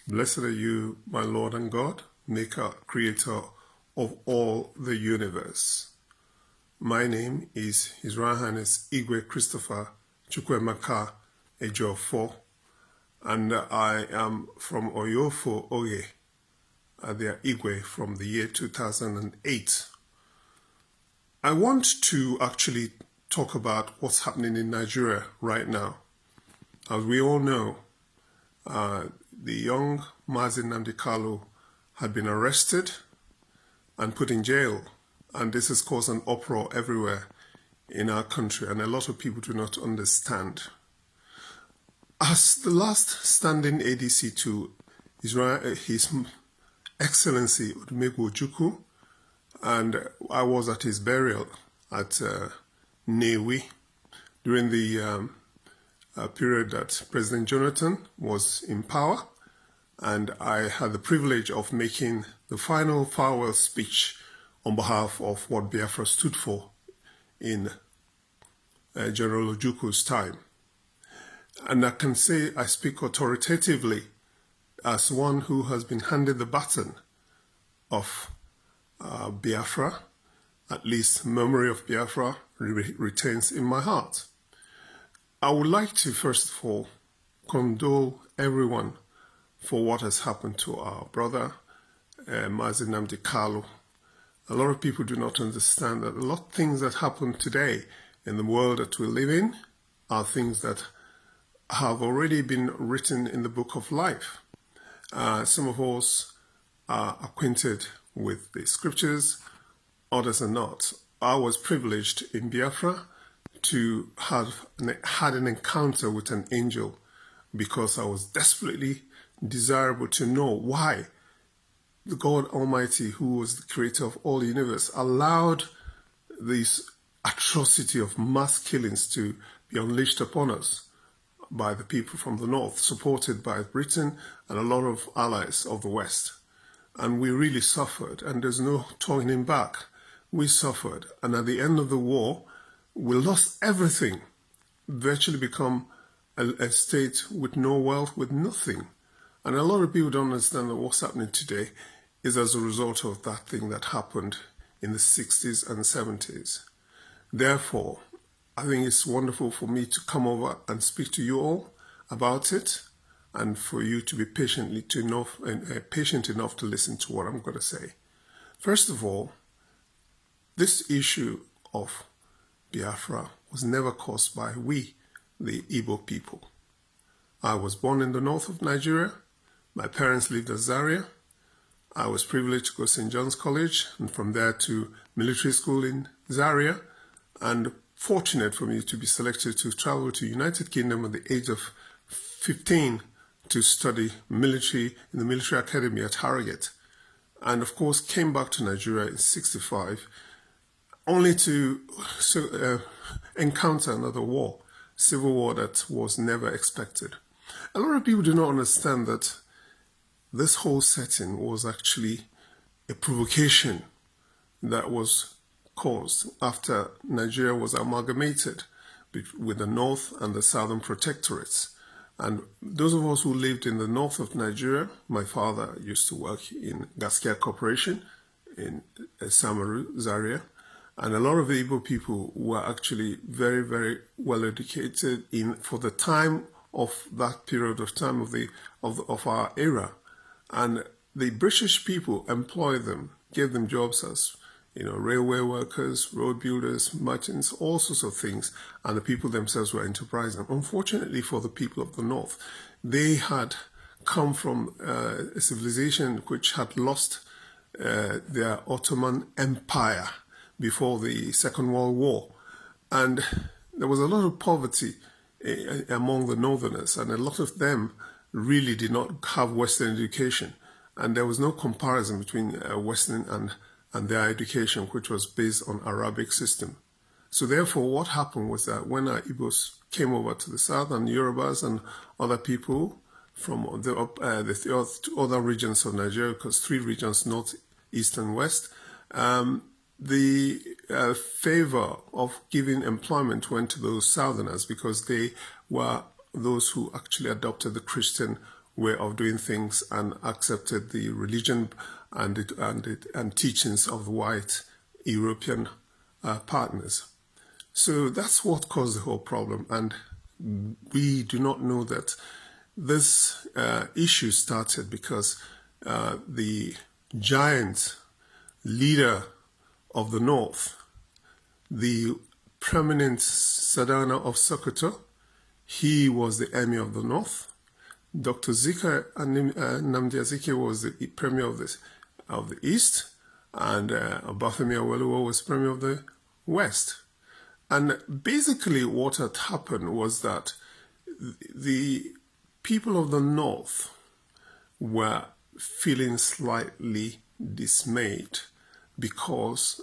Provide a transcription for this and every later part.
Blessed are you, my Lord and God, maker, creator of all the universe. My name is His Royal Highness Igwe Christopher Chukwuemeka Ejiofor, and I am from Ejiofor, Oye, they are Igwe from the year 2008. I want to actually talk about what's happening in Nigeria right now. As we all know, the young Mazi Nnamdi Kanu had been arrested and put in jail, and this has caused an uproar everywhere in our country, and a lot of people do not understand. As the last standing ADC to His Excellency Odumegwu Ojukwu, and I was at his burial at Nnewi during the period that President Jonathan was in power, and I had the privilege of making the final farewell speech on behalf of what Biafra stood for in General Ojukwu's time. And I can say I speak authoritatively as one who has been handed the baton of Biafra. At least memory of Biafra retains in my heart. I would like to first of all condole everyone for what has happened to our brother Mazi Nnamdi Kanu. A lot of people do not understand that a lot of things that happen today in the world that we live in are things that have already been written in the book of life. Some of us are acquainted with the scriptures, others are not. I was privileged in Biafra to have had an encounter with an angel because I was desperately desirable to know why the God Almighty, who was the creator of all the universe, allowed this atrocity of mass killings to be unleashed upon us by the people from the north, supported by Britain and a lot of allies of the West. And we really suffered, and there's no turning back. We suffered, and at the end of the war, we lost everything, virtually become a state with no wealth, with nothing. And a lot of people don't understand that what's happening today is as a result of that thing that happened in the 60s and 70s. Therefore, I think it's wonderful for me to come over and speak to you all about it, and for you to be patient enough to listen to what I'm going to say. First of all, this issue of Biafra was never caused by we, the Igbo people. I was born in the north of Nigeria. My parents lived at Zaria. I was privileged to go to St. John's College and from there to military school in Zaria, and fortunate for me to be selected to travel to United Kingdom at the age of 15 to study military in the military academy at Harrogate, and of course came back to Nigeria in '65 only to encounter another war, civil war that was never expected. A lot of people do not understand that this whole setting was actually a provocation that was caused after Nigeria was amalgamated with the North and the Southern protectorates. And those of us who lived in the north of Nigeria, my father used to work in Gaskia Corporation in Samaru, Zaria, and a lot of the Igbo people were actually very, very well educated for the time of that period of time of our era. And the British people employed them, gave them jobs as railway workers, road builders, merchants, all sorts of things, and the people themselves were enterprising. Unfortunately for the people of the north, they had come from a civilization which had lost their Ottoman Empire before the Second World War, and there was a lot of poverty among the northerners, and a lot of them really did not have Western education, and there was no comparison between Western and their education, which was based on Arabic system. So therefore, what happened was that when our Igbos came over to the south, and Yorubas and other people from the other regions of Nigeria, because 3 regions, north, east, and west, the favor of giving employment went to those southerners because they were those who actually adopted the Christian way of doing things and accepted the religion and teachings of the white European partners. So that's what caused the whole problem. And we do not know that this issue started because the giant leader of the North, the prominent Sadana of Sokoto, he was the emir of the North. Dr. Zika Nnamdi Azikiwe was the premier of the East, and Obafemi Awolowo was premier of the West. And basically what had happened was that the people of the North were feeling slightly dismayed because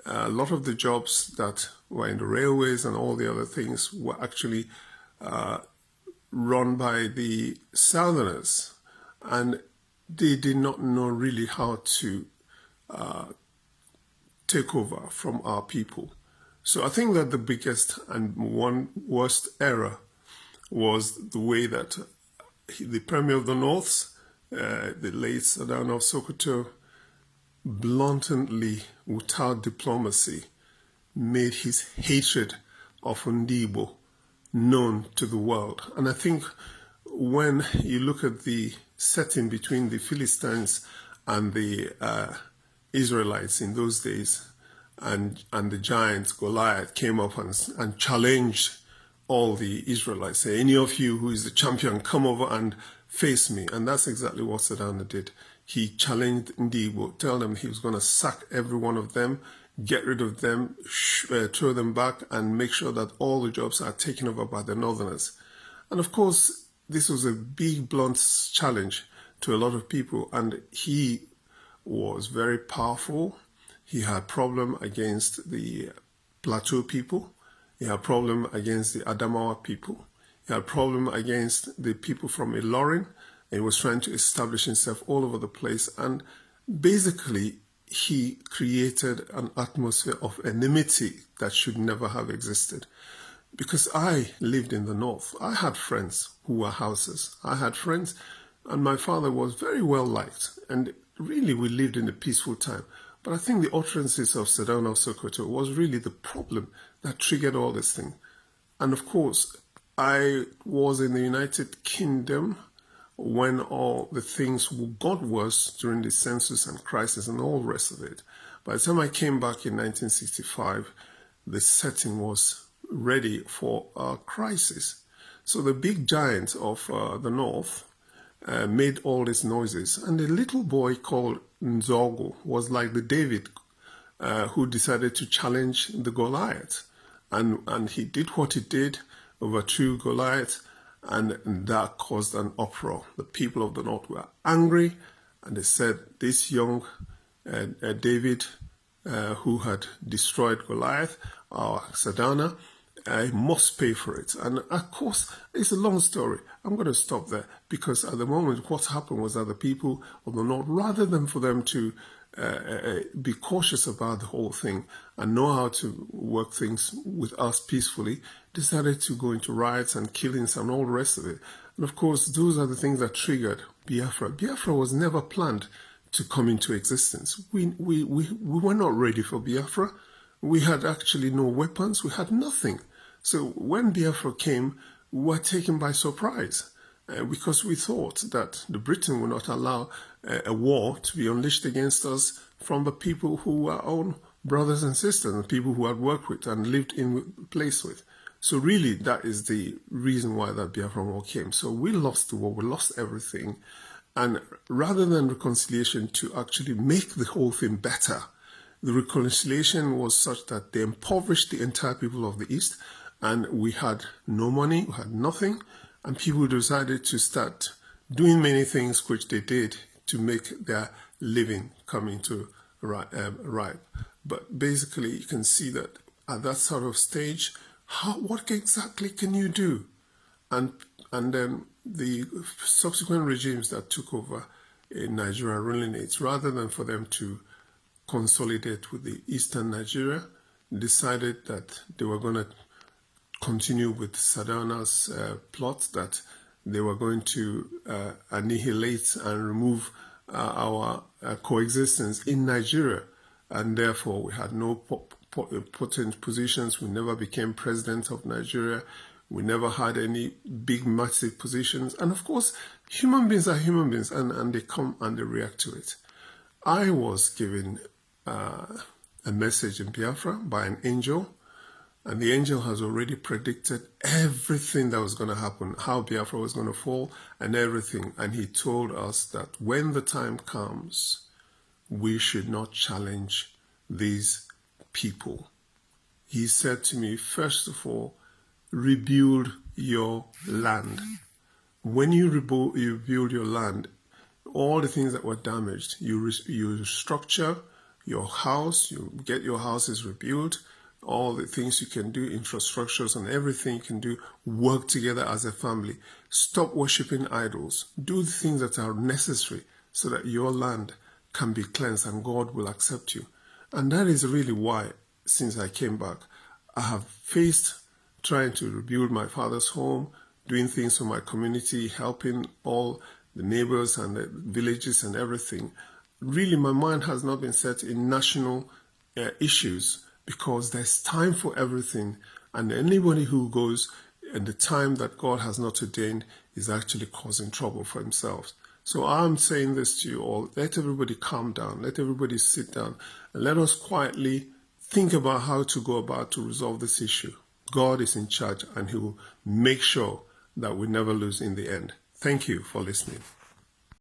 a lot of the jobs that were in the railways and all the other things were actually run by the Southerners, and they did not know really how to take over from our people. So I think that the biggest and one worst error was the way that the Premier of the North, the late Sadana of Sokoto, bluntly, without diplomacy, made his hatred of Ndigbo known to the world. And I think when you look at the setting between the Philistines and the Israelites in those days, and the giant Goliath came up and challenged all the Israelites, say, any of you who is the champion, come over and face me. And that's exactly what Sadana did. He challenged Ndigbo, tell them he was going to sack every one of them, get rid of them, throw them back, and make sure that all the jobs are taken over by the Northerners. And of course, this was a big, blunt challenge to a lot of people, and he was very powerful. He had problem against the Plateau people. He had problem against the Adamawa people. He had problem against the people from Ilorin. He was trying to establish himself all over the place. And basically, he created an atmosphere of enmity that should never have existed. Because I lived in the North. I had friends who were Hausas. I had friends, and my father was very well liked. And really, we lived in a peaceful time. But I think the utterances of Sadana of Sokoto was really the problem that triggered all this thing. And of course, I was in the United Kingdom when all the things got worse during the census and crisis and all the rest of it. By the time I came back in 1965, the setting was ready for a crisis. So the big giant of the North made all these noises. And a little boy called Nzogo was like the David who decided to challenge the Goliath. And he did what he did, overthrew Goliath, and that caused an uproar. The people of the North were angry, and they said, this young David who had destroyed Goliath, our Sadana, must pay for it. And of course, it's a long story. I'm going to stop there because at the moment, what happened was that the people of the North, rather than for them to be cautious about the whole thing and know how to work things with us peacefully, decided to go into riots and killings and all the rest of it. And of course, those are the things that triggered Biafra. Biafra was never planned to come into existence. We were not ready for Biafra. We had actually no weapons. We had nothing. So when Biafra came, we were taken by surprise because we thought that the Britain would not allow a war to be unleashed against us from the people who were our own brothers and sisters and people who had worked with and lived in place with. So really, that is the reason why that Biafra war came. So we lost the war. We lost everything. And rather than reconciliation to actually make the whole thing better, the reconciliation was such that they impoverished the entire people of the East, and we had no money, we had nothing, and people decided to start doing many things which they did to make their living come into ripe. But basically, you can see that at that sort of stage, what exactly can you do? And then the subsequent regimes that took over in Nigeria ruling it, rather than for them to consolidate with the Eastern Nigeria, decided that they were going to continue with Sadana's plot that they were going to annihilate and remove our coexistence in Nigeria. And therefore, we had no potent positions. We never became president of Nigeria. We never had any big, massive positions. And of course, human beings are human beings, and they come and they react to it. I was given a message in Biafra by an angel, and the angel has already predicted everything that was going to happen, how Biafra was going to fall and everything. And he told us that when the time comes, we should not challenge these people. He said to me, first of all, rebuild your land. When you rebuild your land, all the things that were damaged, you structure your house, you get your houses rebuilt, all the things you can do, infrastructures and everything you can do, work together as a family. Stop worshiping idols. Do the things that are necessary so that your land can be cleansed and God will accept you. And that is really why, since I came back, I have faced trying to rebuild my father's home, doing things for my community, helping all the neighbors and the villages and everything. Really, my mind has not been set in national issues, because there's time for everything, and anybody who goes in the time that God has not ordained is actually causing trouble for himself. So I'm saying this to you all, let everybody calm down, let everybody sit down, and let us quietly think about how to go about to resolve this issue. God is in charge, and he will make sure that we never lose in the end. Thank you for listening.